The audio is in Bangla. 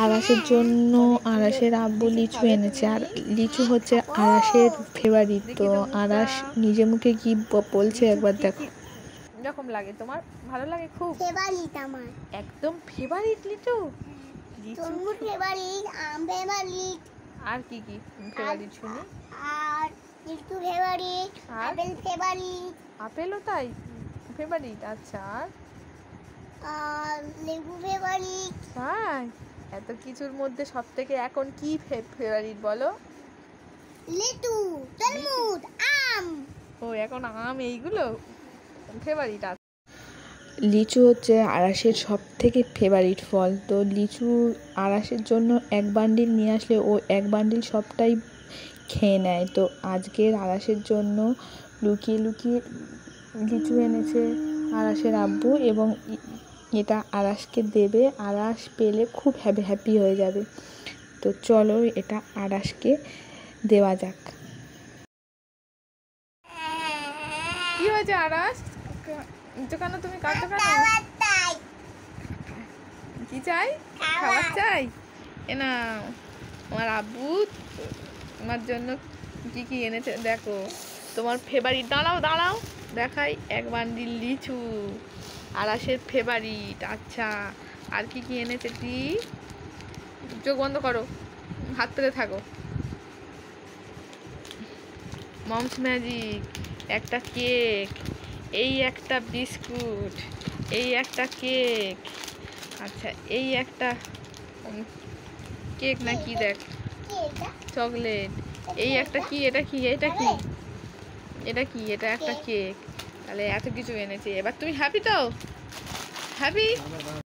আরাসের জন্য আরাসের আব্বু লিচু এনেছে। আর লিচু হচ্ছে আরাসের ফেভারিট। তো আরাস নিজে মুখে কি বলছে একবার দেখো। এরকম লাগে তোমার? ভালো লাগে খুব? ফেভারিট আমার একদম ফেভারিট লিচু। তরমুজ ফেভারিট, আম ফেভারিট। আর কি কি ফেভারিট শুনি? আর লিচু ফেভারিট, আপেল ফেভারিট। আপেলও তাই ফেভারিট? আচ্ছা। আর লেবু ফেভারিট। তাই? এত কিছুর মধ্যে সবথেকে এখন কি ফেভারিট বলো? লিচু, তরমুজ, আম। ও এখন আম, এইগুলো ফেভারিট। লিচু হচ্ছে আরাসের সব থেকে ফেভারিট ফল। তো লিচু আরাসের জন্য এক বান্ডিল নিয়ে আসলে ও এক বান্ডিল সবটাই খেয়ে নেয়। তো আজকের আরাসের জন্য লুকিয়ে লুকিয়ে লিচু এনেছে আরাসের আব্বু, এবং এটা আরাসকে দেবে। আরাস পেলে খুব হ্যাপি হয়ে যাবে। তো চলো এটা আরাসকে দেওয়া যাক। কি হয়েছে আরাস? কেন তুমি কাঁদছো কেন? কি চাই? খাবার চাই? এ না, আমার আব্বু তোমার জন্য কি কি এনেছে দেখো। তোমার ফেভারিট, দাঁড়াও দাঁড়াও দেখাই, এক বান্ডিল লিচু আরাসের ফেভারিট। আচ্ছা, আর কি কি এনেছে? কি, চোখ বন্ধ করো, হাত পেতে থাকো। মমস ম্যাজিক, একটা কেক, এই একটা বিস্কুট, এই একটা কেক, আচ্ছা এই একটা কেক না কি দেখ, চকলেট, এই একটা কি, এটা কি, এটা কি, এটা কি, এটা একটা কেক। তাহলে এত কিছু এনেছি। এবার তুমি হ্যাপি তো? হ্যাপি?